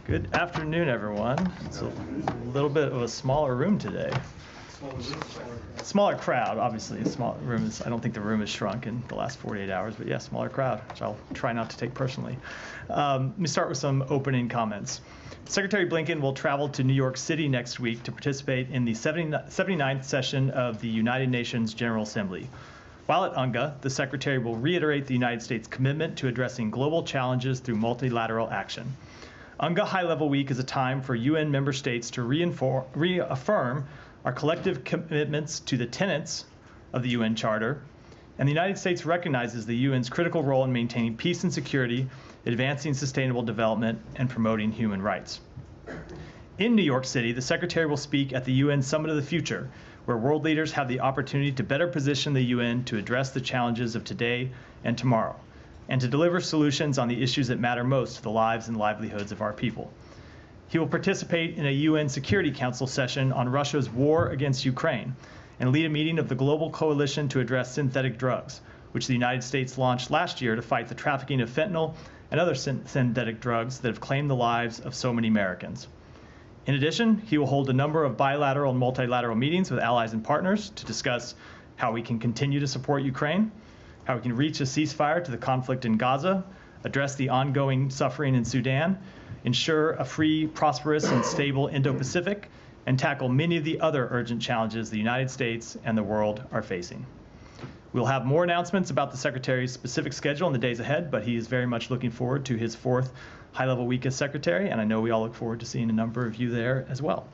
Good afternoon, everyone. It's a little bit of a smaller room today. Smaller crowd, obviously. Small room is, I don't think the room has shrunk in the last 48 hours, but yeah, smaller crowd, which I'll try not to take personally. Let me start with some opening comments. Secretary Blinken will travel to New York City next week to participate in the 79th session of the United Nations General Assembly. While at UNGA, the Secretary will reiterate the United States' commitment to addressing global challenges through multilateral action. UNGA High-Level Week is a time for UN member states to reaffirm our collective commitments to the tenets of the UN Charter, and the United States recognizes the UN's critical role in maintaining peace and security, advancing sustainable development, and promoting human rights. In New York City, the Secretary will speak at the UN Summit of the Future, where world leaders have the opportunity to better position the UN to address the challenges of today and tomorrow, and to deliver solutions on the issues that matter most to the lives and livelihoods of our people. He will participate in a UN Security Council session on Russia's war against Ukraine and lead a meeting of the Global Coalition to Address Synthetic Drugs, which the United States launched last year to fight the trafficking of fentanyl and other synthetic drugs that have claimed the lives of so many Americans. In addition, he will hold a number of bilateral and multilateral meetings with allies and partners to discuss how we can continue to support Ukraine, how we can reach a ceasefire to the conflict in Gaza, address the ongoing suffering in Sudan, ensure a free, prosperous, and stable Indo-Pacific, and tackle many of the other urgent challenges the United States and the world are facing. We'll have more announcements about the Secretary's specific schedule in the days ahead, but he is very much looking forward to his fourth high-level week as Secretary, and I know we all look forward to seeing a number of you there as well.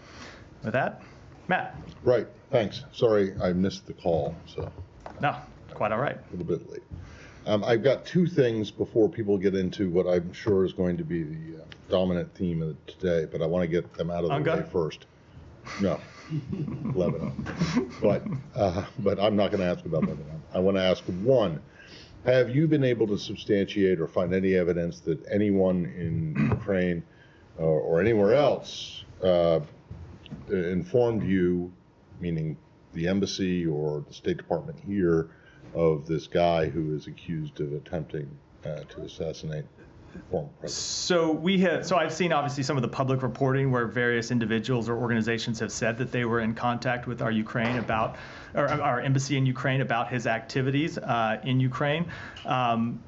With that, Matt. Right, thanks. Sorry I missed the call, so. No, quite all right. A little bit late. I've got two things before people get into what I'm sure is going to be the dominant theme of today, but I want to get them out of the way first. No, Lebanon. But I'm not going to ask about Lebanon. I want to ask one, have you been able to substantiate or find any evidence that anyone in Ukraine or anywhere else informed you, meaning the embassy or the State Department here, of this guy who is accused of attempting to assassinate the former president? So I've seen obviously some of the public reporting where various individuals or organizations have said that they were in contact with our embassy in Ukraine about his activities in Ukraine.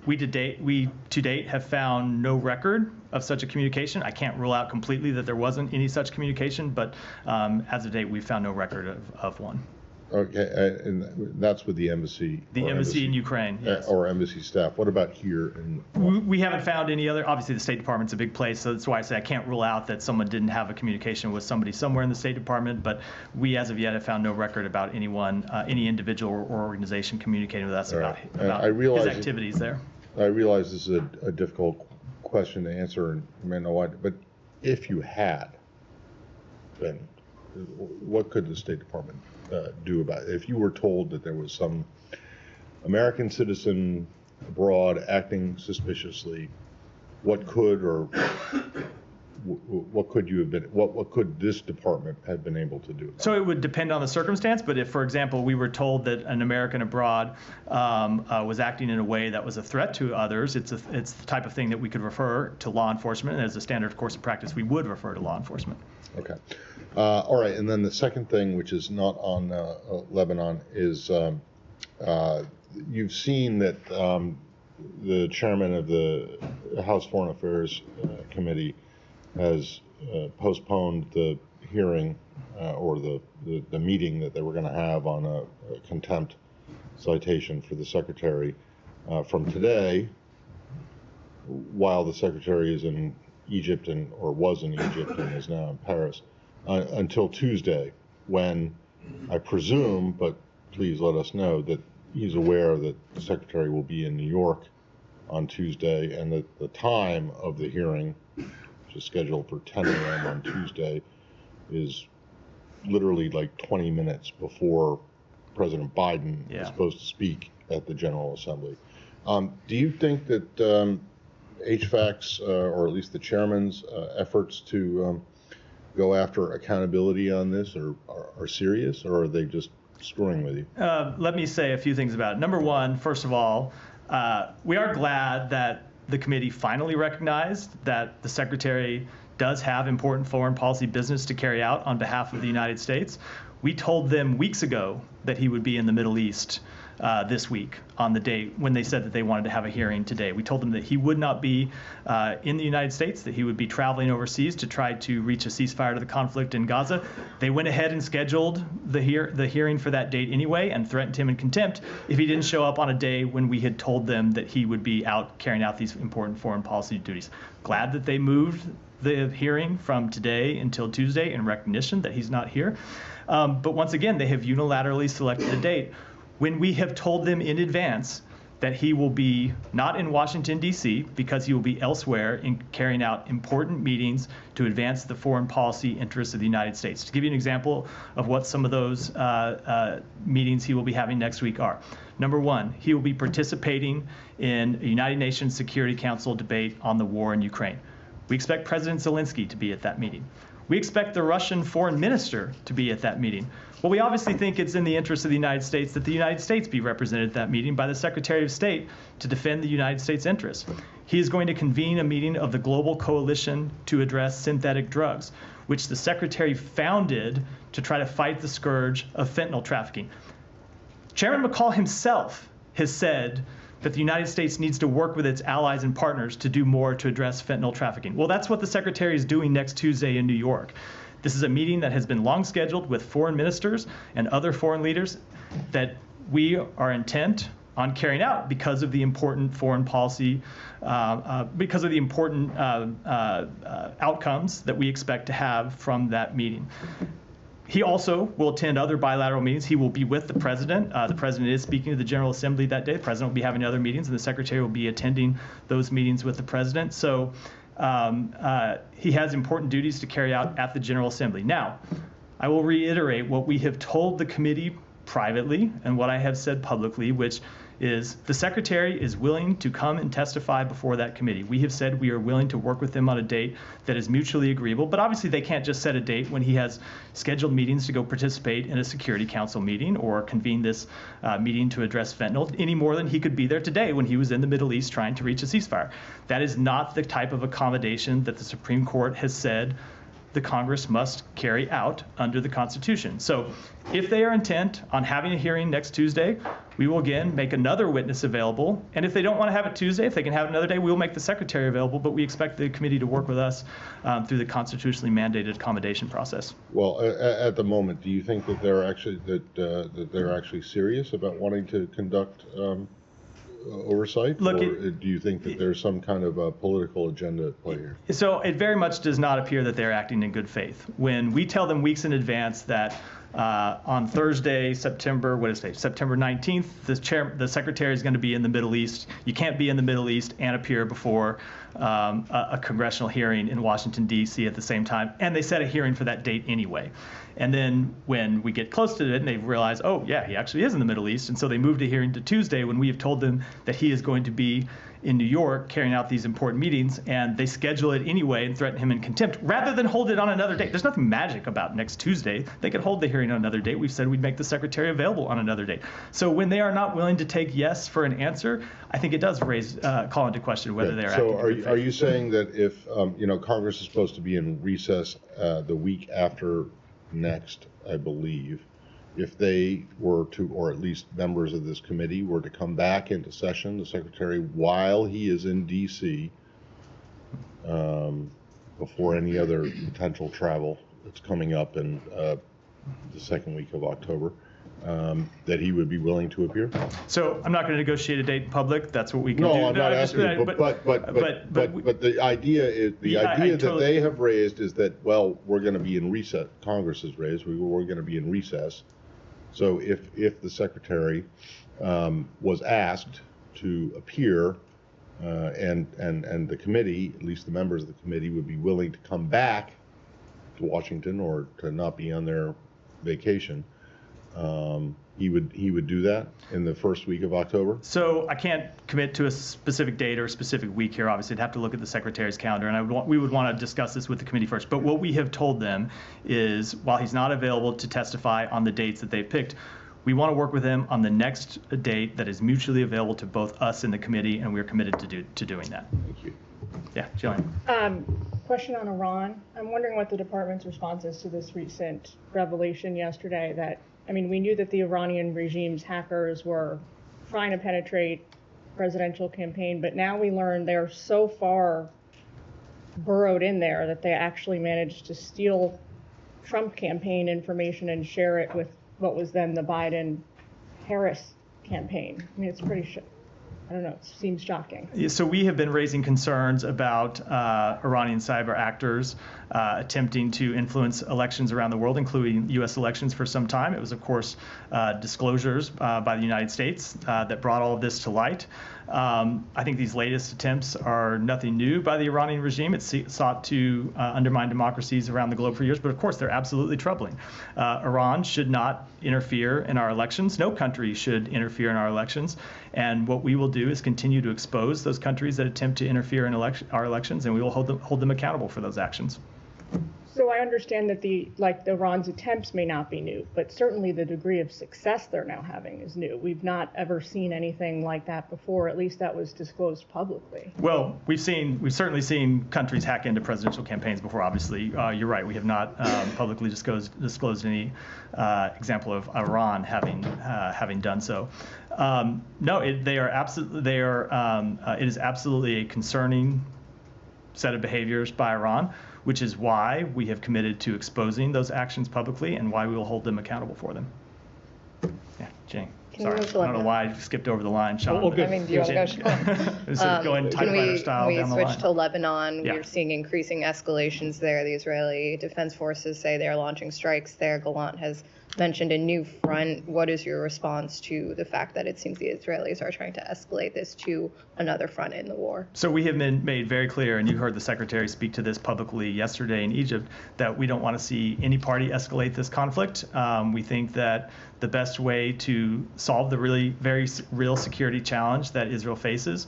We to date have found no record of such a communication. I can't rule out completely that there wasn't any such communication, but as of date, we've found no record of one. Okay, and that's with the embassy. The embassy in Ukraine, yes. Or embassy staff. What about here? We haven't found any other. Obviously, the State Department's a big place, so that's why I say I can't rule out that someone didn't have a communication with somebody somewhere in the State Department. But we, as of yet, have found no record about anyone, any individual or organization communicating with us about his activities there. I realize this is a difficult question to answer, and you may know why. But if you had, then what could the State Department do about it? If you were told that there was some American citizen abroad acting suspiciously, what could this department have been able to do? So it would depend on the circumstance, but if, for example, we were told that an American abroad was acting in a way that was a threat to others, it's the type of thing that we could refer to law enforcement, and as a standard course of practice, we would refer to law enforcement. Okay. All right, and then the second thing, which is not on Lebanon, is you've seen that the chairman of the House Foreign Affairs Committee has postponed the hearing or the meeting that they were going to have on a contempt citation for the Secretary from today, while the Secretary is in Egypt or was in Egypt and is now in Paris, until Tuesday, when I presume, but please let us know, that he's aware that the Secretary will be in New York on Tuesday, and that the time of the hearing, which is scheduled for 10 a.m. on Tuesday, is literally like 20 minutes before President Biden is supposed to speak at the General Assembly. Do you think that HVAC's, or at least the chairman's efforts to go after accountability on this are serious, or are they just screwing with you? Let me say a few things about it. Number one, first of all, we are glad that the committee finally recognized that the Secretary does have important foreign policy business to carry out on behalf of the United States. We told them weeks ago that he would be in the Middle East this week on the date when they said that they wanted to have a hearing today. We told them that he would not be in the United States, that he would be traveling overseas to try to reach a ceasefire to the conflict in Gaza. They went ahead and scheduled the hearing for that date anyway and threatened him in contempt if he didn't show up on a day when we had told them that he would be out carrying out these important foreign policy duties. Glad that they moved the hearing from today until Tuesday in recognition that he's not here. But once again, they have unilaterally selected a date when we have told them in advance that he will be not in Washington, D.C., because he will be elsewhere in carrying out important meetings to advance the foreign policy interests of the United States. To give you an example of what some of those meetings he will be having next week are. Number one, he will be participating in a United Nations Security Council debate on the war in Ukraine. We expect President Zelensky to be at that meeting. We expect the Russian foreign minister to be at that meeting. Well, we obviously think it's in the interest of the United States that the United States be represented at that meeting by the Secretary of State to defend the United States interests. He is going to convene a meeting of the Global Coalition to Address Synthetic Drugs, which the Secretary founded to try to fight the scourge of fentanyl trafficking. Chairman McCall himself has said that the United States needs to work with its allies and partners to do more to address fentanyl trafficking. Well, that's what the Secretary is doing next Tuesday in New York. This is a meeting that has been long scheduled with foreign ministers and other foreign leaders that we are intent on carrying out because of the important foreign policy, because of the important outcomes that we expect to have from that meeting. He also will attend other bilateral meetings. He will be with the president. The president is speaking to the General Assembly that day. The president will be having other meetings, and the secretary will be attending those meetings with the president. So he has important duties to carry out at the General Assembly. Now, I will reiterate what we have told the committee privately and what I have said publicly, which is the secretary is willing to come and testify before that committee. We have said we are willing to work with them on a date that is mutually agreeable, but obviously they can't just set a date when he has scheduled meetings to go participate in a Security Council meeting or convene this meeting to address fentanyl any more than he could be there today when he was in the Middle East trying to reach a ceasefire. That is not the type of accommodation that the Supreme Court has said the Congress must carry out under the Constitution. So if they are intent on having a hearing next Tuesday, we will again make another witness available. And if they don't want to have it Tuesday, if they can have it another day, we will make the secretary available, but we expect the committee to work with us through the constitutionally mandated accommodation process. Well, at the moment, do you think that they're actually serious about wanting to conduct oversight? Look, or do you think that there's some kind of a political agenda at play here? So it very much does not appear that they're acting in good faith. When we tell them weeks in advance that on Thursday, September 19th, the secretary is going to be in the Middle East. You can't be in the Middle East and appear before a congressional hearing in Washington, D.C. at the same time. And they set a hearing for that date anyway. And then when we get close to it and they realize, oh, yeah, he actually is in the Middle East. And so they moved a hearing to Tuesday when we have told them that he is going to be in New York carrying out these important meetings. And they schedule it anyway and threaten him in contempt rather than hold it on another date. There's nothing magic about next Tuesday. They could hold the hearing on another date. We've said we'd make the secretary available on another date. So when they are not willing to take yes for an answer, I think it does call into question whether they're acting in good faith. So are you saying that if Congress is supposed to be in recess the week after next, I believe, if they were to, or at least members of this committee were to come back into session, the secretary, while he is in D.C., before any other potential travel that's coming up in the second week of October, that he would be willing to appear? So I'm not going to negotiate a date in public. That's what we can do. No, I'm not asking you, but the idea is that they have raised is that, well, we're going to be in recess. Congress has raised we're going to be in recess. So if the secretary was asked to appear, and the committee, at least the members of the committee, would be willing to come back to Washington or to not be on their vacation, he would do that in the first week of October? So I can't commit to a specific date or a specific week here. Obviously, I'd have to look at the secretary's calendar, and we would want to discuss this with the committee first. But what we have told them is, while he's not available to testify on the dates that they've picked, we want to work with him on the next date that is mutually available to both us and the committee, and we're committed to doing that. Thank you. Yeah, Jillian. Question on Iran. I'm wondering what the department's response is to this recent revelation yesterday that, I mean, we knew that the Iranian regime's hackers were trying to penetrate presidential campaign, but now we learn they're so far burrowed in there that they actually managed to steal Trump campaign information and share it with what was then the Biden-Harris campaign. I mean, it's pretty I don't know, it seems shocking. Yeah, so we have been raising concerns about Iranian cyber actors attempting to influence elections around the world, including U.S. elections for some time. It was, of course, disclosures by the United States that brought all of this to light. I think these latest attempts are nothing new by the Iranian regime. It's sought to undermine democracies around the globe for years, but of course they're absolutely troubling. Iran should not interfere in our elections. No country should interfere in our elections. And what we will do is continue to expose those countries that attempt to interfere in our elections, and we will hold them accountable for those actions. So I understand that Iran's attempts may not be new, but certainly the degree of success they're now having is new. We've not ever seen anything like that before. At least that was disclosed publicly. Well, we've certainly seen countries hack into presidential campaigns before. Obviously, you're right. We have not publicly disclosed any example of Iran having done so. No, it is absolutely a concerning set of behaviors by Iran, which is why we have committed to exposing those actions publicly and why we will hold them accountable for them. Yeah, Jane. Sorry, I don't know why I skipped over the line, Sean. Oh, I mean, do you want to go? Going typewriter style down the line. We switch to Lebanon. Yeah. We're seeing increasing escalations there. The Israeli Defense Forces say they're launching strikes there. Gallant has mentioned a new front. What is your response to the fact that it seems the Israelis are trying to escalate this to another front in the war? So we have been made very clear, and you heard the Secretary speak to this publicly yesterday in Egypt, that we don't want to see any party escalate this conflict. We think that the best way to solve the really very real security challenge that Israel faces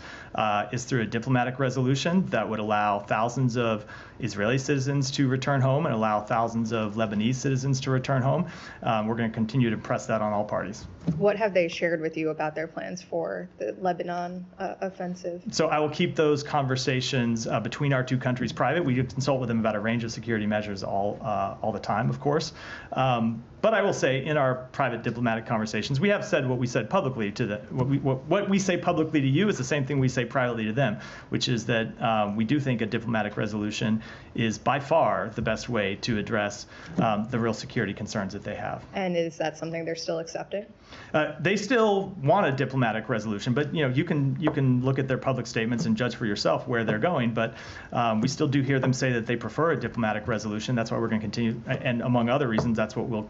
is through a diplomatic resolution that would allow thousands of Israeli citizens to return home and allow thousands of Lebanese citizens to return home. We're going to continue to press that on all parties. What have they shared with you about their plans for the Lebanon offensive? So I will keep those conversations between our two countries private. We consult with them about a range of security measures all the time, of course. But I will say, in our private diplomatic conversations, we have said what we said publicly to them. What we say publicly to you is the same thing we say privately to them, which is that we do think a diplomatic resolution is by far the best way to address the real security concerns that they have. And is that something they're still accepting? They still want a diplomatic resolution, but you can look at their public statements and judge for yourself where they're going. But we still do hear them say that they prefer a diplomatic resolution. That's why we're going to continue, and among other reasons, that's what we'll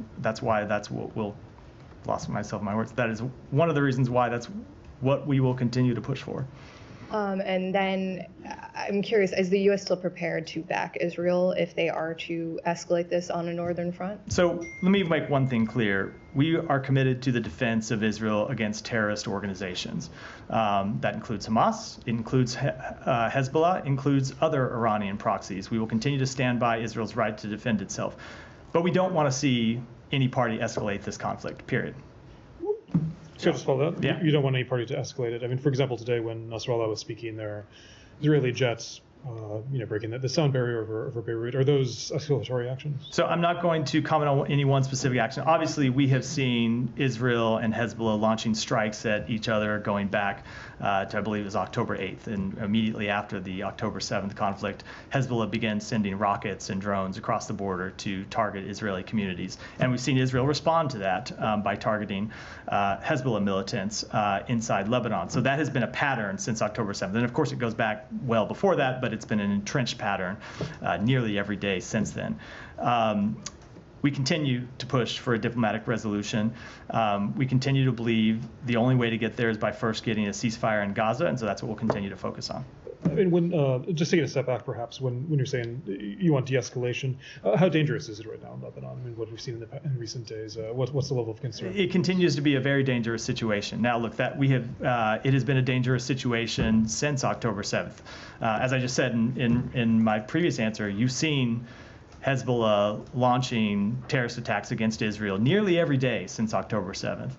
lost myself in my words. That is one of the reasons why that's what we will continue to push for. And then I'm curious, is the U.S. still prepared to back Israel if they are to escalate this on a northern front? So let me make one thing clear. We are committed to the defense of Israel against terrorist organizations. That includes Hamas, it includes Hezbollah, includes other Iranian proxies. We will continue to stand by Israel's right to defend itself. But we don't want to see any party escalate this conflict, period. So just follow that. Yeah. You don't want any party to escalate it. I mean, for example, today when Nasrallah was speaking, there are Israeli jets, breaking the sound barrier over Beirut. Are those escalatory actions? So I'm not going to comment on any one specific action. Obviously, we have seen Israel and Hezbollah launching strikes at each other going back to, I believe it was October 8th. And immediately after the October 7th conflict, Hezbollah began sending rockets and drones across the border to target Israeli communities. And we've seen Israel respond to that by targeting Hezbollah militants inside Lebanon. So that has been a pattern since October 7th. And of course, it goes back well before that, but it's been an entrenched pattern nearly every day since then. We continue to push for a diplomatic resolution. We continue to believe the only way to get there is by first getting a ceasefire in Gaza, and so that's what we'll continue to focus on. I mean, when just taking a step back, perhaps, when you're saying you want de-escalation, how dangerous is it right now in Lebanon? I mean, what we've seen in recent days, what's the level of concern? It continues to be a very dangerous situation. Now, look, it has been a dangerous situation since October 7th. As I just said in my previous answer, you've seen Hezbollah launching terrorist attacks against Israel nearly every day since October 7th.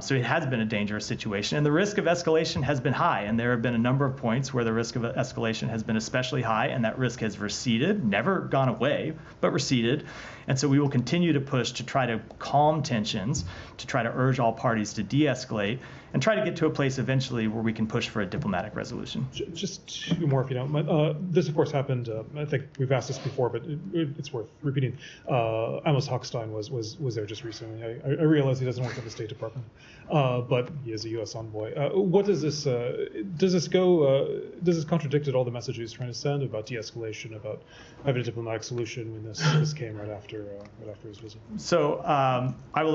So it has been a dangerous situation, and the risk of escalation has been high, and there have been a number of points where the risk of escalation has been especially high, and that risk has receded, never gone away, but receded. And so we will continue to push to try to calm tensions, to try to urge all parties to de-escalate, and try to get to a place eventually where we can push for a diplomatic resolution. Just two more, if you don't mind. This, of course, happened. I think we've asked this before, but it's worth repeating. Amos Hochstein was there just recently. I realize he doesn't work at the State Department, but he is a U.S. envoy. What does this does this contradict at all the message he's trying to send about de-escalation, about having a diplomatic solution when this came right after his visit? So I will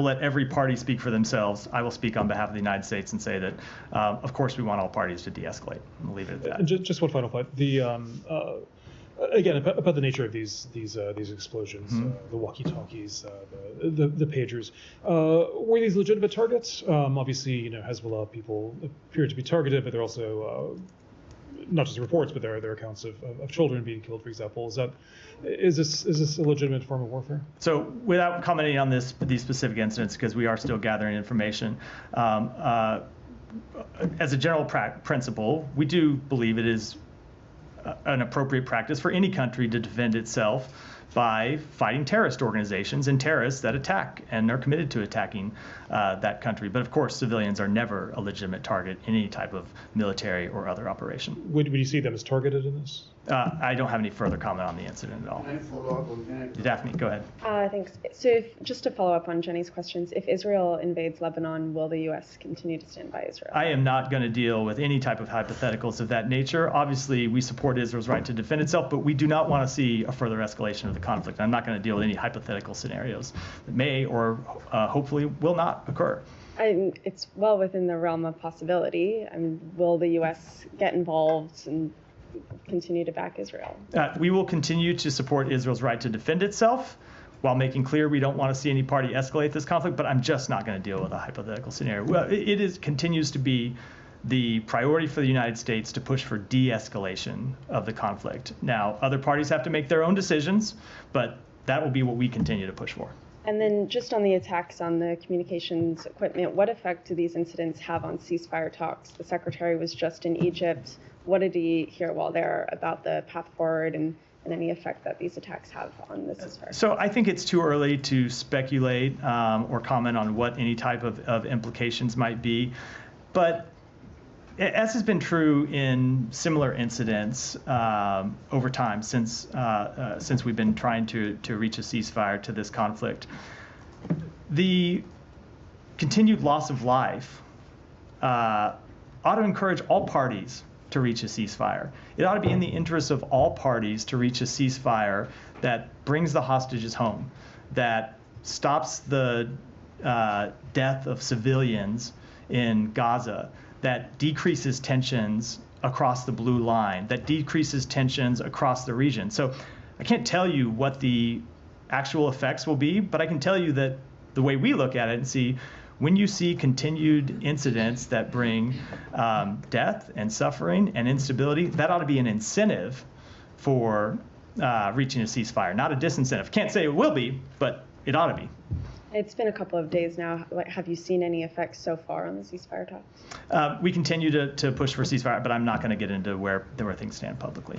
let every party speak for themselves. I will speak on behalf of the United States and say that, of course, we want all parties to de-escalate. I'll leave it at that. And just one final point. Again, about the nature of these explosions, the walkie-talkies, the pagers, were these legitimate targets? Obviously, Hezbollah people appear to be targeted, but they're also not just reports, but there are accounts of children being killed, for example. Is this a legitimate form of warfare? So, without commenting on these specific incidents, because we are still gathering information, as a general principle, we do believe it is an appropriate practice for any country to defend itself by fighting terrorist organizations and terrorists that attack and are committed to attacking that country. But of course, civilians are never a legitimate target in any type of military or other operation. Would you see them as targeted in this? I don't have any further comment on the incident at all. Can I follow up on that? Daphne, go ahead. Thanks. So just to follow up on Jenny's questions, if Israel invades Lebanon, will the U.S. continue to stand by Israel? I am not going to deal with any type of hypotheticals of that nature. Obviously, we support Israel's right to defend itself, but we do not want to see a further escalation of the conflict. I'm not going to deal with any hypothetical scenarios that may or hopefully will not occur. It's well within the realm of possibility. Will the U.S. get involved and continue to back Israel? We will continue to support Israel's right to defend itself while making clear we don't want to see any party escalate this conflict, but I'm just not going to deal with a hypothetical scenario. Well, it continues to be the priority for the United States to push for de-escalation of the conflict. Now, other parties have to make their own decisions, but that will be what we continue to push for. And then just on the attacks on the communications equipment, what effect do these incidents have on ceasefire talks? The secretary was just in Egypt. What did he hear while there about the path forward and any effect that these attacks have on the ceasefire? So I think it's too early to speculate or comment on what any type of implications might be. But as has been true in similar incidents over time since we've been trying to reach a ceasefire to this conflict, the continued loss of life ought to encourage all parties to reach a ceasefire. It ought to be in the interest of all parties to reach a ceasefire that brings the hostages home, that stops the death of civilians in Gaza, that decreases tensions across the blue line, that decreases tensions across the region. So I can't tell you what the actual effects will be, but I can tell you that the way we look at it and see, when you see continued incidents that bring death and suffering and instability, that ought to be an incentive for reaching a ceasefire, not a disincentive. Can't say it will be, but it ought to be. It's been a couple of days now. Have you seen any effects so far on the ceasefire talks? We continue to push for ceasefire, but I'm not going to get into where things stand publicly.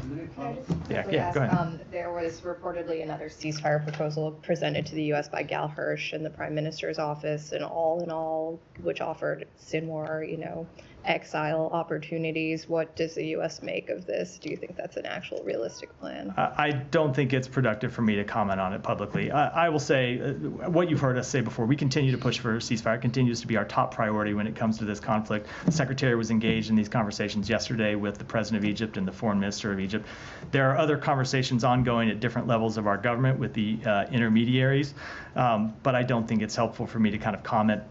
Yeah, go ahead. There was reportedly another ceasefire proposal presented to the U.S. by Gal Hirsch and the Prime Minister's office, and all in all, which offered Sinwar, exile opportunities. What does the U.S. make of this? Do you think that's an actual realistic plan? I don't think it's productive for me to comment on it publicly. I will say what you've heard us say before. We continue to push for a ceasefire. It continues to be our top priority when it comes to this conflict. The Secretary was engaged in these conversations yesterday with the President of Egypt and the Foreign Minister of Egypt. There are other conversations ongoing at different levels of our government with the intermediaries, but I don't think it's helpful for me to kind of comment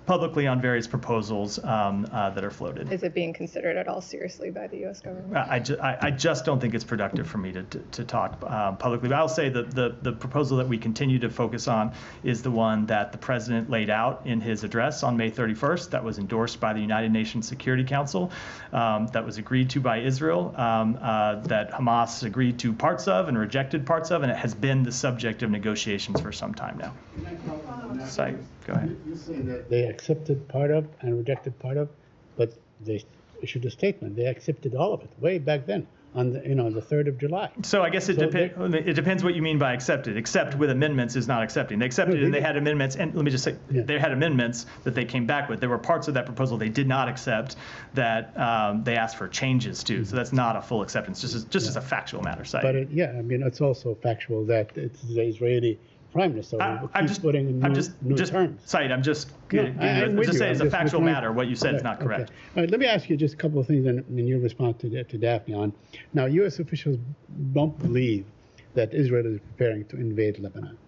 publicly on various proposals that are floated. Is it being considered at all seriously by the U.S. government? I just don't think it's productive for me to talk publicly. But I'll say that the proposal that we continue to focus on is the one that the president laid out in his address on May 31st, that was endorsed by the United Nations Security Council, that was agreed to by Israel, that Hamas agreed to parts of and rejected parts of, and it has been the subject of negotiations for some time now. So, go ahead. You say that they accepted part of and rejected part of, but they issued a statement. They accepted all of it way back then on the, the 3rd of July. So I guess it depends what you mean by accepted. Accept with amendments is not accepting. They accepted and they had amendments, and let me just say, they had amendments that they came back with. There were parts of that proposal they did not accept that they asked for changes to. So that's not a full acceptance, just as a factual matter. Said. But it's also factual that it's the Israeli Prime Minister putting in new terms. Said, I'm just saying as a factual matter, what you said is not correct. Okay. All right, let me ask you just a couple of things in your response to Daphne on. Now, U.S. officials don't believe that Israel is preparing to invade Lebanon.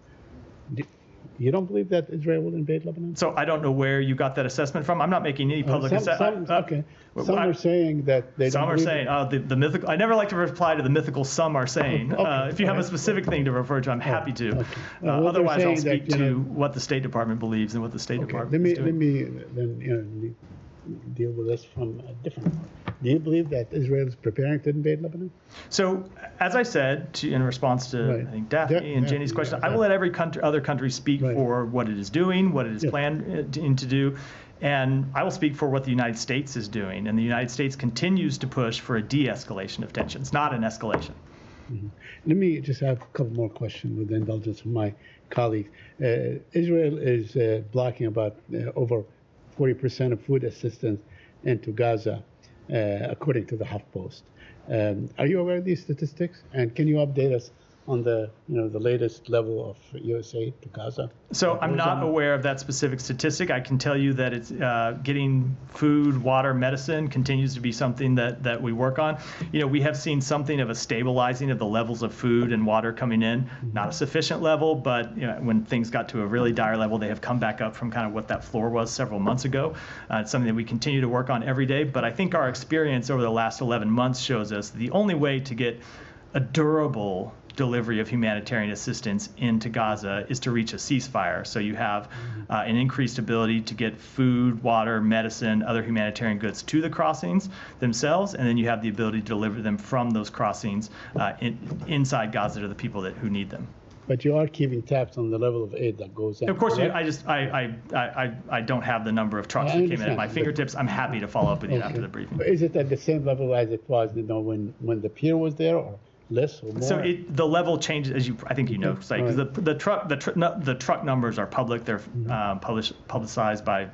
You don't believe that Israel will invade Lebanon? So I don't know where you got that assessment from. I'm not making any public assessment. Okay. Some are saying that they don't. Some are saying the mythical. I never like to reply to the mythical. Some are saying. If you have a specific thing to refer to, I'm happy to. Okay. Otherwise, I'll speak to what the State Department believes and what the State Department is doing. Let me then deal with this from a different point. Do you believe that Israel is preparing to invade Lebanon? So, as I said, in response to I think Daphne and Jenny's question, I will let every other country speak for what it is doing, what it is planning to do, and I will speak for what the United States is doing. And the United States continues to push for a de-escalation of tensions, not an escalation. Mm-hmm. Let me just have a couple more questions with the indulgence of my colleagues. Israel is blocking about over 40% of food assistance into Gaza, according to the HuffPost. Are you aware of these statistics? And can you update us on the latest level of U.S. aid to Gaza? So I'm not aware of that specific statistic. I can tell you that it's getting food, water, medicine continues to be something that we work on. We have seen something of a stabilizing of the levels of food and water coming in. Not a sufficient level, but when things got to a really dire level, they have come back up from kind of what that floor was several months ago. It's something that we continue to work on every day. But I think our experience over the last 11 months shows us the only way to get a durable delivery of humanitarian assistance into Gaza is to reach a ceasefire. So you have an increased ability to get food, water, medicine, other humanitarian goods to the crossings themselves, and then you have the ability to deliver them from those crossings inside Gaza to the people who need them. But you are keeping tabs on the level of aid that goes in. Of course, I don't have the number of trucks that came in at my fingertips. I'm happy to follow up with you after the briefing. But is it at the same level as it was, when the pier was there, or less or more? So the level changes, as I think because the truck numbers are public. They're publicized by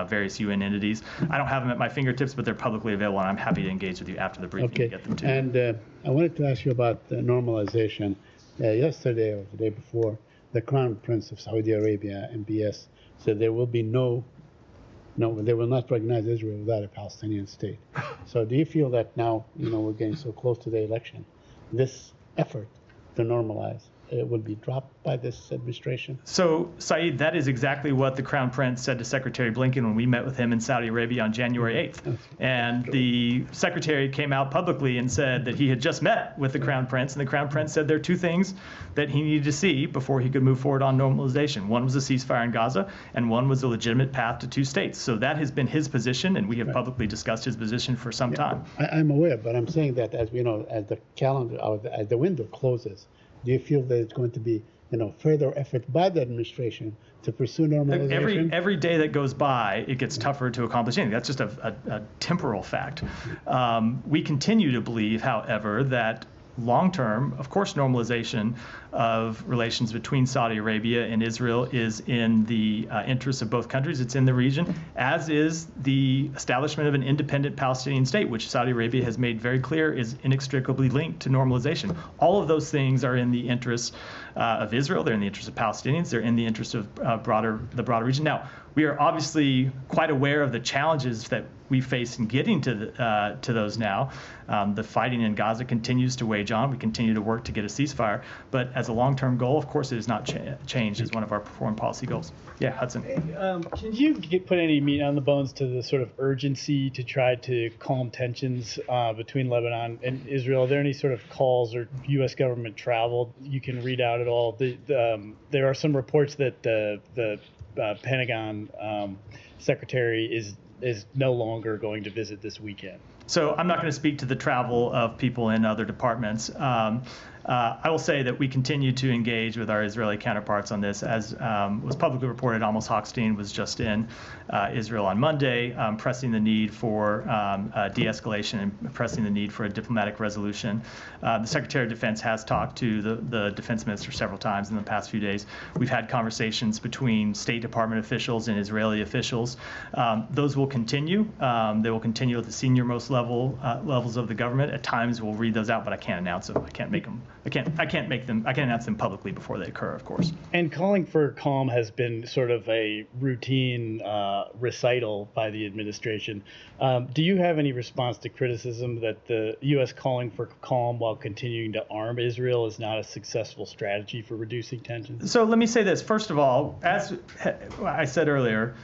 various UN entities. I don't have them at my fingertips, but they're publicly available, and I'm happy to engage with you after the briefing to get them to you. And I wanted to ask you about normalization. Yesterday or the day before, the Crown Prince of Saudi Arabia, MBS, said there will be they will not recognize Israel without a Palestinian state. So do you feel that now, we're getting so close to the election, this effort to normalize will be dropped by this administration? So, Saeed, that is exactly what the Crown Prince said to Secretary Blinken when we met with him in Saudi Arabia on January 8th. And the Secretary came out publicly and said that he had just met with the Crown Prince, and the Crown Prince said there are two things that he needed to see before he could move forward on normalization. One was a ceasefire in Gaza, and one was a legitimate path to two states. So that has been his position, and we have publicly discussed his position for some time. I'm aware, but I'm saying that as the calendar, or as the window closes, do you feel that it's going to be, further effort by the administration to pursue normalization? Every day that goes by, it gets tougher to accomplish anything. That's just a temporal fact. We continue to believe, however, that long-term, of course, normalization of relations between Saudi Arabia and Israel is in the interests of both countries. It's in the region, as is the establishment of an independent Palestinian state, which Saudi Arabia has made very clear is inextricably linked to normalization. All of those things are in the interests of Israel. They're in the interest of Palestinians. They're in the interest of the broader region. Now, we are obviously quite aware of the challenges that we face in getting to those now. The fighting in Gaza continues to wage on. We continue to work to get a ceasefire. But as a long-term goal, of course, it has not changed as one of our foreign policy goals. Yeah, Hudson. Can you put any meat on the bones to the sort of urgency to try to calm tensions between Lebanon and Israel? Are there any sort of calls or U.S. government travel you can read out at all? There are some reports that the Pentagon secretary is no longer going to visit this weekend. So I'm not going to speak to the travel of people in other departments. I will say that we continue to engage with our Israeli counterparts on this. As was publicly reported, Amos Hochstein was just in Israel on Monday, pressing the need for de-escalation and pressing the need for a diplomatic resolution. The Secretary of Defense has talked to the Defense Minister several times in the past few days. We've had conversations between State Department officials and Israeli officials. Those will continue. They will continue at the senior-most levels of the government. At times, we'll read those out, but I can't announce them. I can't make them. I can't announce them publicly before they occur, of course. And calling for calm has been sort of a routine recital by the administration. Do you have any response to criticism that the U.S. calling for calm while continuing to arm Israel is not a successful strategy for reducing tensions? So let me say this. First of all, as I said earlier,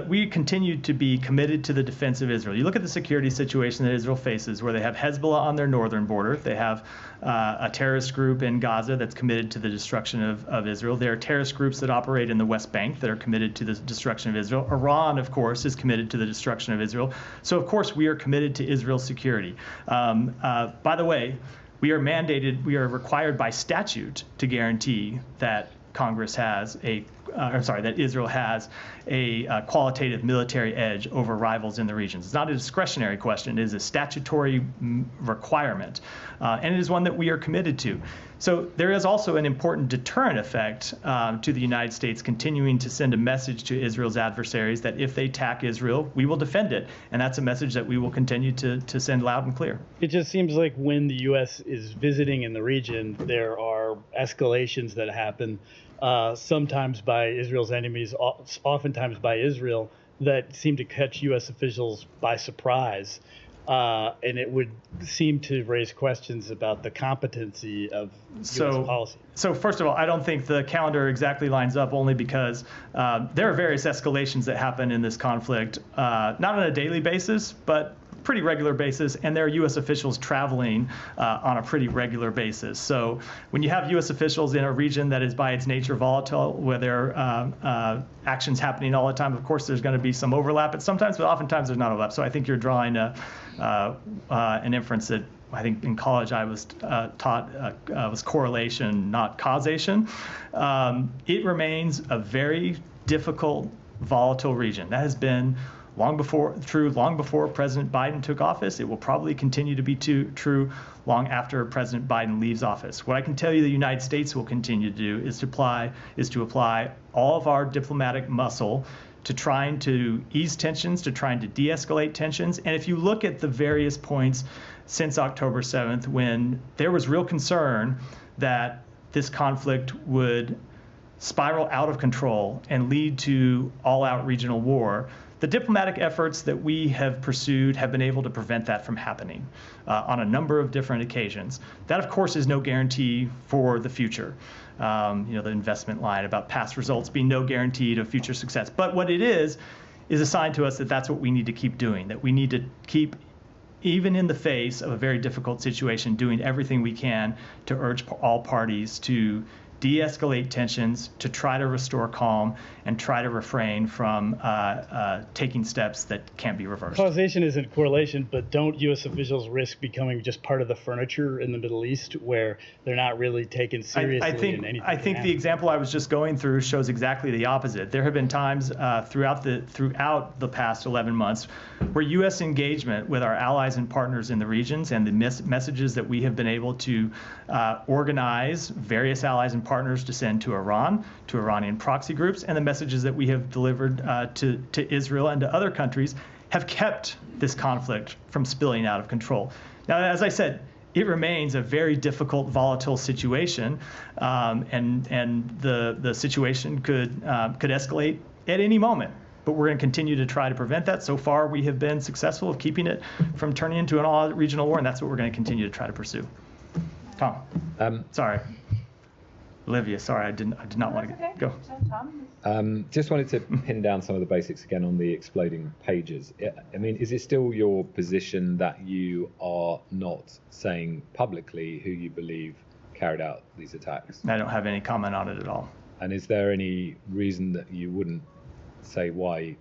we continue to be committed to the defense of Israel. You look at the security situation that Israel faces, where they have Hezbollah on their northern border. They have a terrorist group in Gaza that's committed to the destruction of Israel. There are terrorist groups that operate in the West Bank that are committed to the destruction of Israel. Iran, of course, is committed to the destruction of Israel. So, of course, we are committed to Israel's security. By the way, we are required by statute to guarantee that that Israel has a qualitative military edge over rivals in the regions. It's not a discretionary question. It is a statutory requirement, and it is one that we are committed to. So there is also an important deterrent effect to the United States continuing to send a message to Israel's adversaries that if they attack Israel, we will defend it. And that's a message that we will continue to send loud and clear. It just seems like when the U.S. is visiting in the region, there are escalations that happen, sometimes by Israel's enemies, oftentimes by Israel, that seem to catch U.S. officials by surprise. And it would seem to raise questions about the competency of U.S. policy. So first of all, I don't think the calendar exactly lines up, only because there are various escalations that happen in this conflict, not on a daily basis, but pretty regular basis, and there are U.S. officials traveling on a pretty regular basis. So when you have U.S. officials in a region that is by its nature volatile, where there are actions happening all the time, of course there's going to be some overlap, but oftentimes there's not overlap. So I think you're drawing an inference that I think in college I was taught was correlation, not causation. It remains a very difficult, volatile region. That has been long before President Biden took office. It will probably continue to be true long after President Biden leaves office. What I can tell you the United States will continue to do is to apply all of our diplomatic muscle to trying to ease tensions, to trying to de-escalate tensions. And if you look at the various points since October 7th, when there was real concern that this conflict would spiral out of control and lead to all-out regional war, the diplomatic efforts that we have pursued have been able to prevent that from happening on a number of different occasions. That, of course, is no guarantee for the future. The investment line about past results being no guarantee of future success. But what it is a sign to us that that's what we need to keep doing, that we need to keep, even in the face of a very difficult situation, doing everything we can to urge all parties to de-escalate tensions, to try to restore calm, and try to refrain from taking steps that can't be reversed. Causation isn't correlation, but don't U.S. officials risk becoming just part of the furniture in the Middle East, where they're not really taken seriously? I think the example I was just going through shows exactly the opposite. There have been times throughout the past 11 months where U.S. engagement with our allies and partners in the regions and the messages that we have been able to organize various allies and partners to send to Iran, to Iranian proxy groups, and the messages that we have delivered to Israel and to other countries have kept this conflict from spilling out of control. Now, as I said, it remains a very difficult, volatile situation, and the situation could escalate at any moment. But we're going to continue to try to prevent that. So far, we have been successful of keeping it from turning into an all-out regional war, and that's what we're going to continue to try to pursue. Tom, sorry. Olivia, sorry, I did not want to go. Just wanted to pin down some of the basics again on the exploding pages. I mean, is it still your position that you are not saying publicly who you believe carried out these attacks? I don't have any comment on it at all. And is there any reason that you wouldn't say what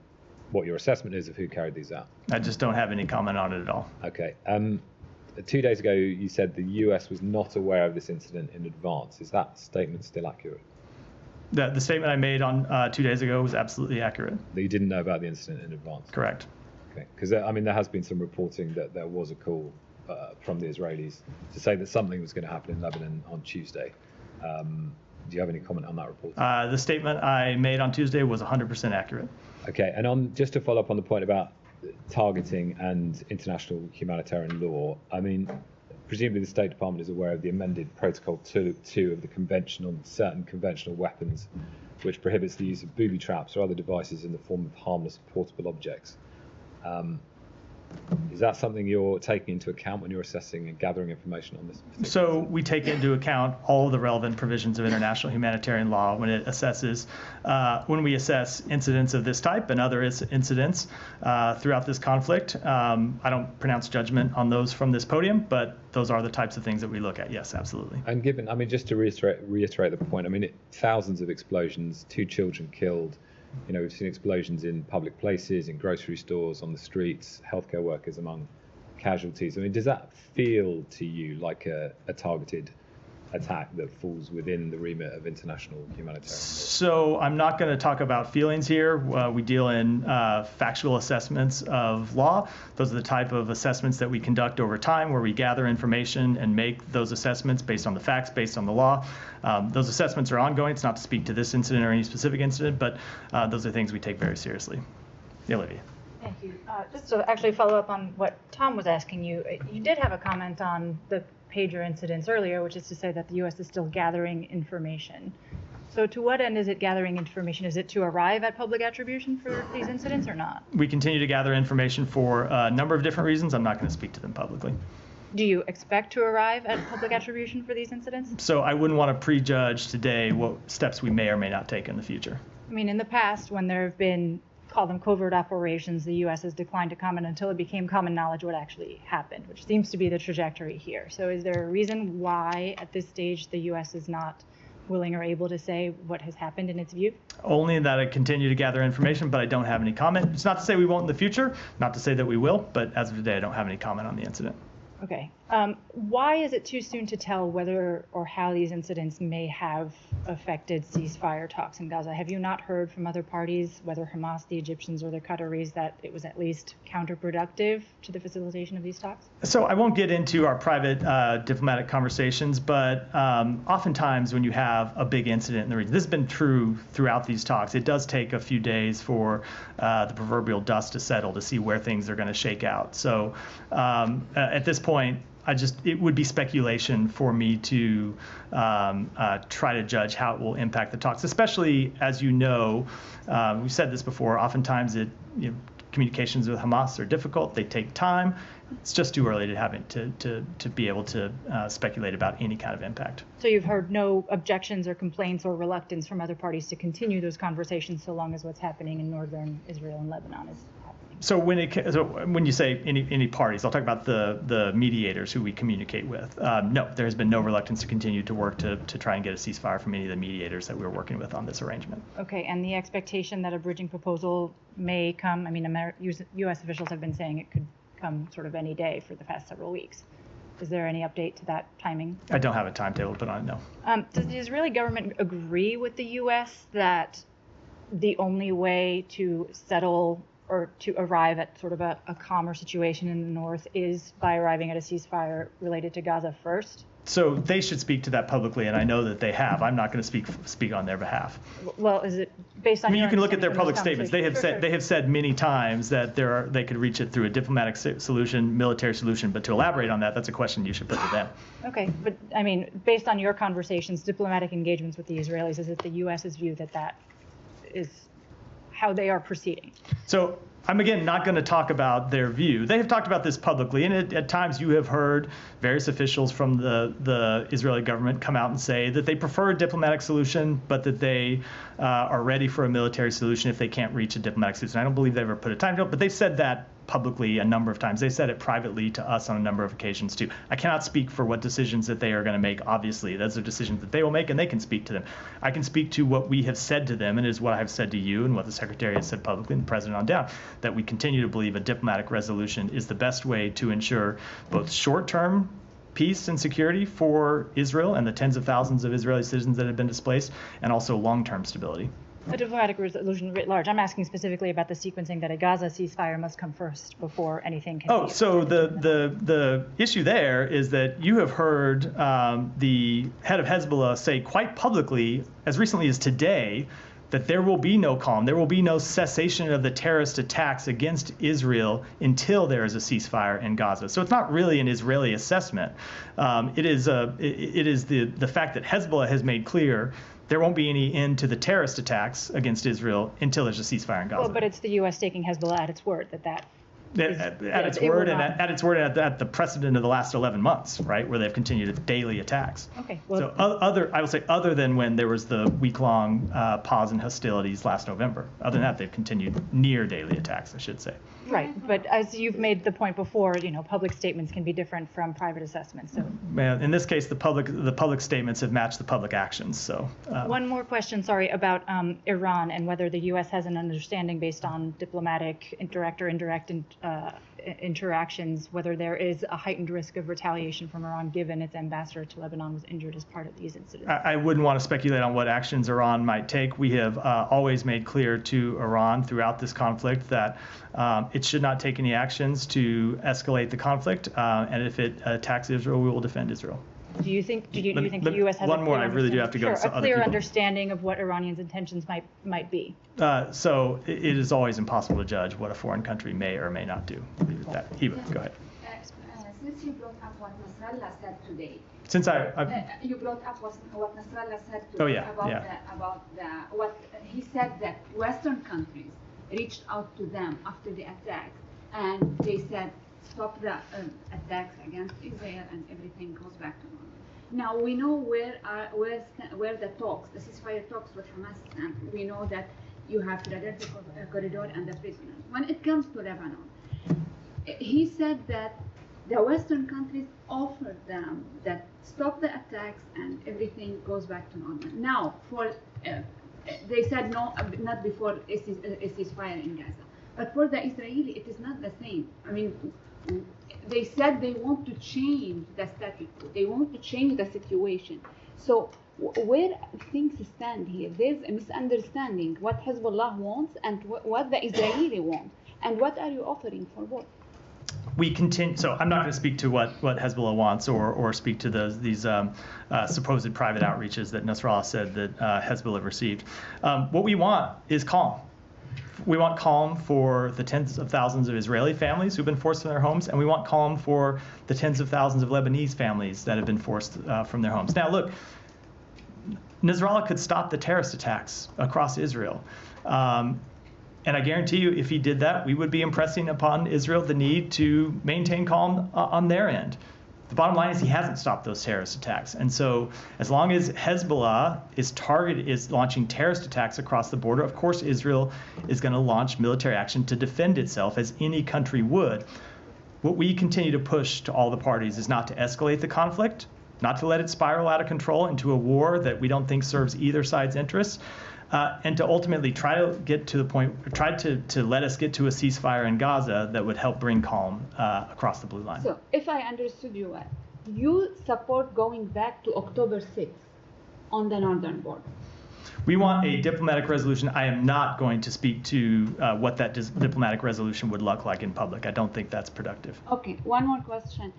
your assessment is of who carried these out? I just don't have any comment on it at all. Okay. 2 days ago, you said the US was not aware of this incident in advance. Is that statement still accurate? The statement I made on 2 days ago was absolutely accurate. That you didn't know about the incident in advance? Correct. Okay. Because, I mean, there has been some reporting that there was a call from the Israelis to say that something was going to happen in Lebanon on Tuesday. Do you have any comment on that report? The statement I made on Tuesday was 100% accurate. Okay. And just to follow up on the point about targeting and international humanitarian law, I mean, presumably the State Department is aware of the amended Protocol 2 of the Convention on Certain Conventional Weapons, which prohibits the use of booby traps or other devices in the form of harmless portable objects. Is that something you're taking into account when you're assessing and gathering information on this? So we take into account all of the relevant provisions of international humanitarian law when it assesses, when we assess incidents of this type and other incidents throughout this conflict. I don't pronounce judgment on those from this podium, but those are the types of things that we look at. Yes, absolutely. And given, I mean, just to reiterate the point, I mean, thousands of explosions, 2 children killed. You know, we've seen explosions in public places, in grocery stores, on the streets, healthcare workers among casualties. I mean, does that feel to you like a targeted attack that falls within the remit of international humanitarian law? So I'm not going to talk about feelings here. We deal in factual assessments of law. Those are the type of assessments that we conduct over time, where we gather information and make those assessments based on the facts, based on the law. Those assessments are ongoing. It's not to speak to this incident or any specific incident, but those are things we take very seriously. Olivia. Thank you. Just to actually follow up on what Tom was asking you, you did have a comment on the pager incidents earlier, which is to say that the U.S. is still gathering information. So to what end is it gathering information? Is it to arrive at public attribution for these incidents or not? We continue to gather information for a number of different reasons. I'm not going to speak to them publicly. Do you expect to arrive at public attribution for these incidents? So I wouldn't want to prejudge today what steps we may or may not take in the future. I mean, in the past, when there have been, call them covert operations, the U.S. has declined to comment until it became common knowledge what actually happened, which seems to be the trajectory here. So is there a reason why, at this stage, the U.S. is not willing or able to say what has happened in its view? Only that I continue to gather information, but I don't have any comment. It's not to say we won't in the future, not to say that we will, but as of today, I don't have any comment on the incident. Okay. Why is it too soon to tell whether or how these incidents may have affected ceasefire talks in Gaza? Have you not heard from other parties, whether Hamas, the Egyptians, or the Qataris, that it was at least counterproductive to the facilitation of these talks? So I won't get into our private diplomatic conversations, but oftentimes when you have a big incident in the region, this has been true throughout these talks, it does take a few days for the proverbial dust to settle to see where things are going to shake out. So at this point, it would be speculation for me to try to judge how it will impact the talks, especially as you know, we've said this before, oftentimes communications with Hamas are difficult, they take time. It's just too early to have it to be able to speculate about any kind of impact. So you've heard no objections or complaints or reluctance from other parties to continue those conversations so long as what's happening in northern Israel and Lebanon is happening? So when you say any parties, I'll talk about the mediators who we communicate with. No, there has been no reluctance to continue to work to try and get a ceasefire from any of the mediators that we're working with on this arrangement. Okay, and the expectation that a bridging proposal may come, I mean, U.S. officials have been saying it could come sort of any day for the past several weeks. Is there any update to that timing? I don't have a timetable to put on it, no. Does the Israeli government agree with the U.S. that the only way to settle or to arrive at sort of a calmer situation in the north is by arriving at a ceasefire related to Gaza first? So they should speak to that publicly, and I know that they have. I'm not going to speak on their behalf. Well, is it based on? I mean, you can look at their public statements. They have Sure, said sure. they have said many times that they could reach it through a diplomatic solution, military solution. But to elaborate on that, that's a question you should put to them. Okay, but I mean, based on your conversations, diplomatic engagements with the Israelis, is it the U.S.'s view that that is how they are proceeding. So I'm, again, not going to talk about their view. They have talked about this publicly, and at times you have heard various officials from the Israeli government come out and say that they prefer a diplomatic solution, but that they are ready for a military solution if they can't reach a diplomatic solution. I don't believe they ever put a timetable, but they've said that publicly a number of times. They said it privately to us on a number of occasions too. I cannot speak for what decisions that they are going to make. Obviously, those are decisions that they will make, and they can speak to them. I can speak to what we have said to them, and it is what I have said to you and what the Secretary has said publicly and the President on down, that we continue to believe a diplomatic resolution is the best way to ensure both short-term peace and security for Israel and the tens of thousands of Israeli citizens that have been displaced, and also long-term stability. A diplomatic resolution writ large. I'm asking specifically about the sequencing that a Gaza ceasefire must come first before anything can be. So the issue there is that you have heard the head of Hezbollah say quite publicly, as recently as today, that there will be no calm, there will be no cessation of the terrorist attacks against Israel until there is a ceasefire in Gaza. So it's not really an Israeli assessment. It is the fact that Hezbollah has made clear there won't be any end to the terrorist attacks against Israel until there's a ceasefire in Gaza. Well, but it's the U.S. taking Hezbollah at its word at its word and at the precedent of the last 11 months, right, where they've continued daily attacks. Okay. Well, so I will say other than when there was the week-long pause in hostilities last November. Other than that, they've continued near daily attacks, I should say. Right, but as you've made the point before, public statements can be different from private assessments. So, in this case, the public statements have matched the public actions. So, one more question, sorry, about Iran and whether the U.S. has an understanding based on diplomatic, direct or indirect interactions, whether there is a heightened risk of retaliation from Iran, given its ambassador to Lebanon was injured as part of these incidents. I wouldn't want to speculate on what actions Iran might take. We have always made clear to Iran throughout this conflict that it should not take any actions to escalate the conflict, and if it attacks Israel, we will defend Israel. Do you think the U.S. has one more? I really do have to go. Sure, a clear understanding of what Iranians' intentions might be. So it is always impossible to judge what a foreign country may or may not do. Hiba, go ahead. Since you brought up what Nasrallah said today. Since you brought up what Nasrallah said today. Oh yeah, about what he said that Western countries reached out to them after the attack, and they said stop the attacks against Israel and everything goes back to normal. Now we know where the talks, the ceasefire talks with Hamas stand. We know that you have Philadelphia corridor and the prisoners. When it comes to Lebanon, he said that the Western countries offered them that stop the attacks and everything goes back to normal. Now, they said no, not before a ceasefire in Gaza. But for the Israeli, it is not the same. I mean, they said they want to change the status quo. They want to change the situation. So where things stand here, there's a misunderstanding what Hezbollah wants and what the Israeli want. And what are you offering for what? We continue. So I'm not going to speak to what Hezbollah wants or speak to these supposed private outreaches that Nasrallah said that Hezbollah received. What we want is calm. We want calm for the tens of thousands of Israeli families who've been forced from their homes, and we want calm for the tens of thousands of Lebanese families that have been forced from their homes. Now, look, Nasrallah could stop the terrorist attacks across Israel. And I guarantee you, if he did that, we would be impressing upon Israel the need to maintain calm on their end. The bottom line is he hasn't stopped those terrorist attacks. And so as long as Hezbollah is launching terrorist attacks across the border, of course Israel is going to launch military action to defend itself, as any country would. What we continue to push to all the parties is not to escalate the conflict, not to let it spiral out of control into a war that we don't think serves either side's interests, and to ultimately try to get to the point, try to let us get to a ceasefire in Gaza that would help bring calm across the blue line. So, if I understood you well, you support going back to October 6th on the northern border. We want a diplomatic resolution. I am not going to speak to what that diplomatic resolution would look like in public. I don't think that's productive. Okay, one more question.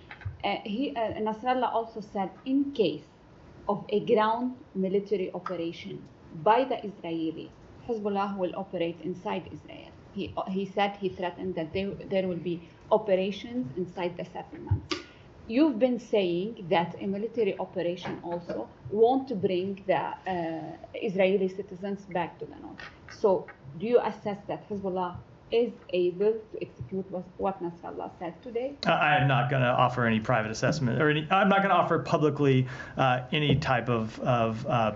Nasrallah also said, in case of a ground military operation by the Israeli, Hezbollah will operate inside Israel. He said, he threatened that there will be operations inside the settlements. You've been saying that a military operation also won't bring the Israeli citizens back to the north. So do you assess that Hezbollah is able to execute what Nasrallah said today? I am not going to offer any private assessment, or I'm not going to offer publicly any type of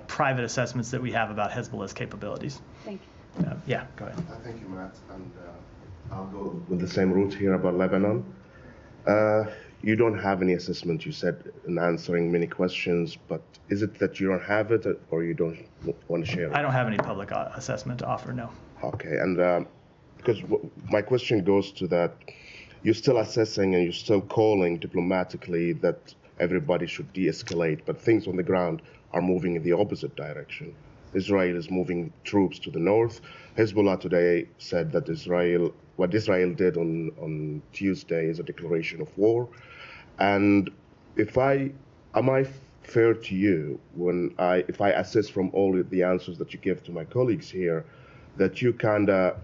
private assessments that we have about Hezbollah's capabilities. Thank you. Yeah, go ahead. Thank you, Matt. And I'll go with the same route here about Lebanon. You don't have any assessment, you said, in answering many questions, but is it that you don't have it or you don't want to share it? I don't have any public assessment to offer, no. Okay, and because my question goes to that, you're still assessing and you're still calling diplomatically that everybody should de-escalate, but things on the ground are moving in the opposite direction. Israel is moving troops to the north. Hezbollah today said that what Israel did on Tuesday is a declaration of war. And am I fair to you if I assess from all the answers that you give to my colleagues here, that you kinda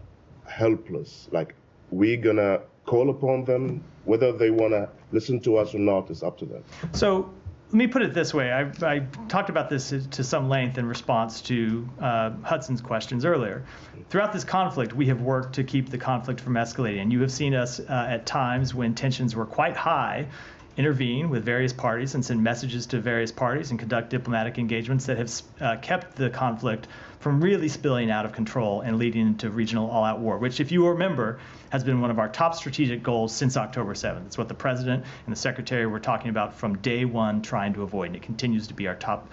helpless, like we're gonna call upon them, whether they wanna listen to us or not is up to them? So let me put it this way. I talked about this to some length in response to Hudson's questions earlier. Throughout this conflict, we have worked to keep the conflict from escalating. And you have seen us at times when tensions were quite high intervene with various parties and send messages to various parties and conduct diplomatic engagements that have kept the conflict from really spilling out of control and leading into regional all-out war, which, if you remember, has been one of our top strategic goals since October 7th. It's what the President and the Secretary were talking about from day one, trying to avoid, and it continues to be our top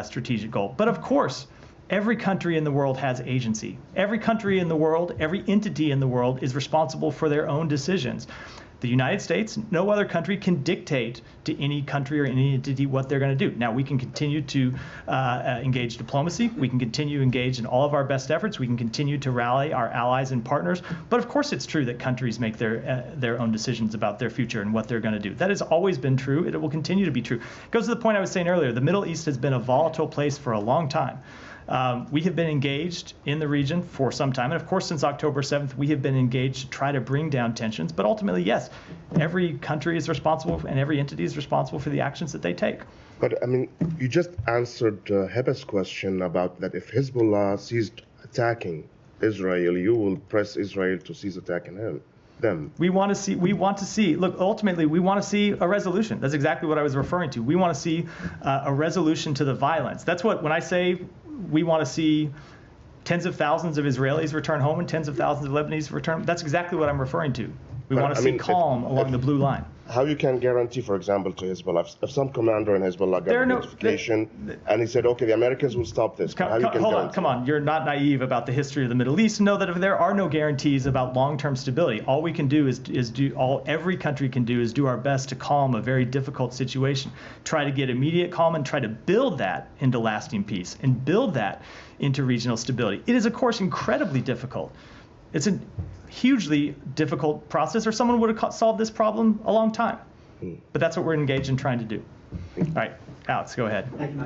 strategic goal. But of course, every country in the world has agency. Every country in the world, every entity in the world is responsible for their own decisions. The United States, no other country can dictate to any country or any entity what they're going to do. Now, we can continue to engage diplomacy. We can continue to engage in all of our best efforts. We can continue to rally our allies and partners. But of course, it's true that countries make their own decisions about their future and what they're going to do. That has always been true. It will continue to be true. It goes to the point I was saying earlier. The Middle East has been a volatile place for a long time. We have been engaged in the region for some time. And of course, since October 7th, we have been engaged to try to bring down tensions. But ultimately, yes, every country is responsible and every entity is responsible for the actions that they take. But I mean, you just answered Heba's question about that if Hezbollah ceased attacking Israel, you will press Israel to cease attacking them. We want to see, look, ultimately, we want to see a resolution. That's exactly what I was referring to. We want to see a resolution to the violence. That's what, when I say we want to see tens of thousands of Israelis return home and tens of thousands of Lebanese return, that's exactly what I'm referring to. We want to see calm along the blue line. How you can guarantee, for example, to Hezbollah, if some commander in Hezbollah got a notification and he said, okay, the Americans will stop this. Come on, you're not naive about the history of the Middle East. Know that if there are no guarantees about long-term stability, all we can do every country can do is do our best to calm a very difficult situation. Try to get immediate calm and try to build that into lasting peace and build that into regional stability. It is, of course, incredibly difficult. It's a hugely difficult process, or someone would have solved this problem a long time. But that's what we're engaged in trying to do. All right, Alex, go ahead. And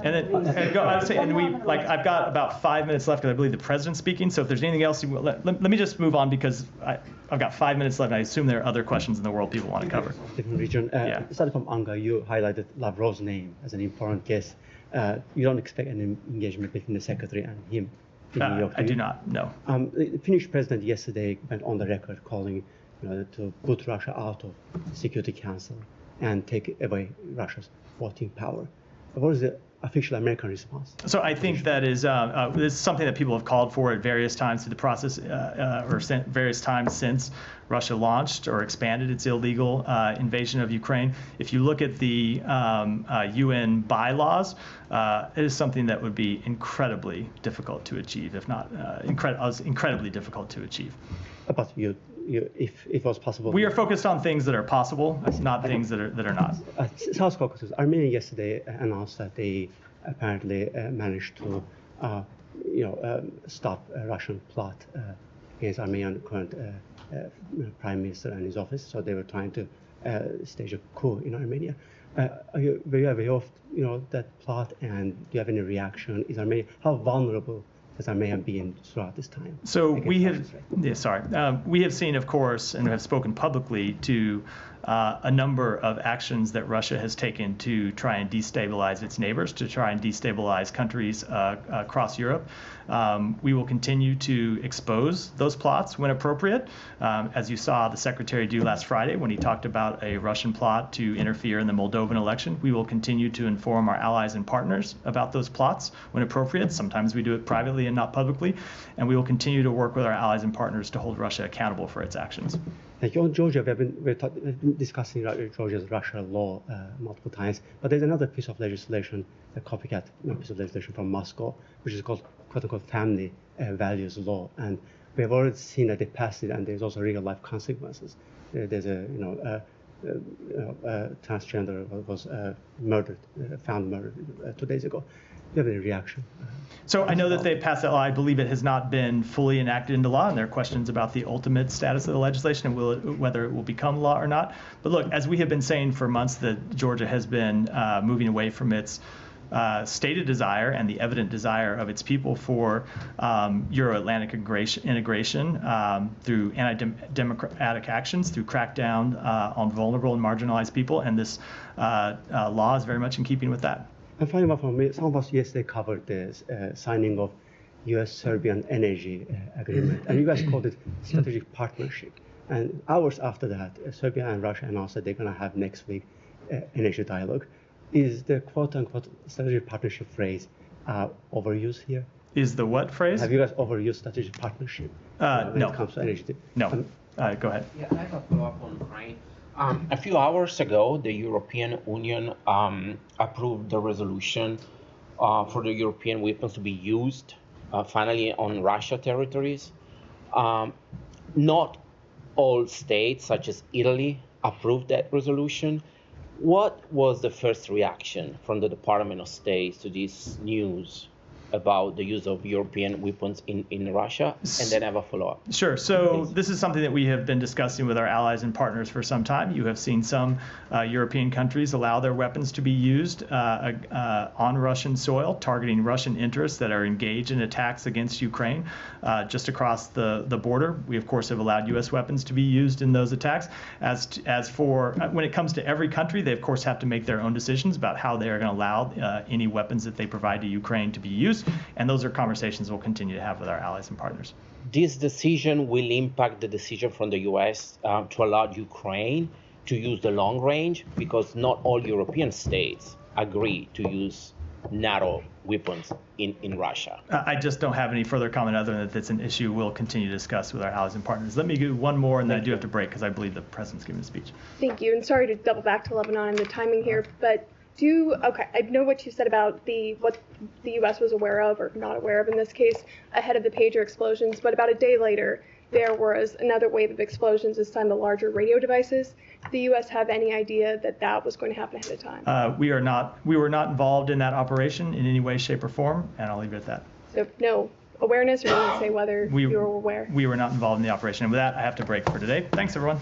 then I've got about 5 minutes left because I believe the president's speaking. So if there's anything else, let me just move on because I've got 5 minutes left. And I assume there are other questions in the world people want to cover. Different region. Starting from Anga, you highlighted Lavrov's name as an important guest. You don't expect an engagement between the secretary and him. I do not, no. The Finnish president yesterday went on the record calling to put Russia out of the Security Council and take away Russia's voting power. What is the official American response? So I think that is this is something that people have called for at various times through the process, or various times since Russia launched or expanded its illegal invasion of Ukraine. If you look at the UN bylaws, it is something that would be incredibly difficult to achieve, if not incredibly difficult to achieve. But if it was possible, we are focused on things that are possible, not things that are not. South Caucasus, Armenia yesterday announced that they apparently managed to, stop a Russian plot against Armenian current prime minister and his office. So they were trying to stage a coup in Armenia. Are you very aware of that plot, and do you have any reaction? Is Armenia, how vulnerable has Armenia been throughout this time? So we have, we have seen, of course, and have spoken publicly to a number of actions that Russia has taken to try and destabilize its neighbors, to try and destabilize countries across Europe. We will continue to expose those plots when appropriate, as you saw the Secretary do last Friday when he talked about a Russian plot to interfere in the Moldovan election. We will continue to inform our allies and partners about those plots when appropriate. Sometimes we do it privately and not publicly, and we will continue to work with our allies and partners to hold Russia accountable for its actions. Thank you. On Georgia, we've been discussing Georgia's Russia law multiple times, but there's another piece of legislation, a copycat piece of legislation from Moscow, which is called quote-unquote family values law, and we have already seen that they passed it, and there's also real-life consequences. There's a transgender was murdered, found murdered 2 days ago. Do you have any reaction? So I know that they passed that law. I believe it has not been fully enacted into law, and there are questions about the ultimate status of the legislation and whether it will become law or not. But look, as we have been saying for months, that Georgia has been moving away from its stated desire and the evident desire of its people for Euro-Atlantic integration through anti-democratic actions, through crackdown on vulnerable and marginalized people, and this law is very much in keeping with that. And finally, for me, some of us yesterday covered the signing of U.S.-Serbian energy agreement, and you guys called it strategic partnership. And hours after that, Serbia and Russia announced that they're going to have next week energy dialogue. Is the quote-unquote strategic partnership phrase overused here? Is the what phrase? Have you guys overused strategic partnership when no. it comes to energy? No. Go ahead. Yeah, I have a follow-up on Ukraine. A few hours ago, the European Union approved the resolution for the European weapons to be used finally on Russia territories. Not all states, such as Italy, approved that resolution. What was the first reaction from the Department of State to this news about the use of European weapons in Russia? And then I have a follow-up. Sure. So this is something that we have been discussing with our allies and partners for some time. You have seen some European countries allow their weapons to be used on Russian soil, targeting Russian interests that are engaged in attacks against Ukraine just across the border. We, of course, have allowed U.S. weapons to be used in those attacks. As for when it comes to every country, they, of course, have to make their own decisions about how they are going to allow any weapons that they provide to Ukraine to be used. And those are conversations we'll continue to have with our allies and partners. This decision will impact the decision from the U.S. To allow Ukraine to use the long range, because not all European states agree to use NATO weapons in Russia. I just don't have any further comment other than that it's an issue we'll continue to discuss with our allies and partners. Let me do one more, and then I do have to break because I believe the president's giving a speech. Thank you, and sorry to double back to Lebanon and the timing here, but I know what you said about what the U.S. was aware of or not aware of in this case ahead of the pager explosions, but about a day later, there was another wave of explosions, this time the larger radio devices. Did the U.S. have any idea that that was going to happen ahead of time? We were not involved in that operation in any way, shape, or form, and I'll leave it at that. So no awareness, or didn't say whether you were aware? We were not involved in the operation. And with that, I have to break for today. Thanks, everyone.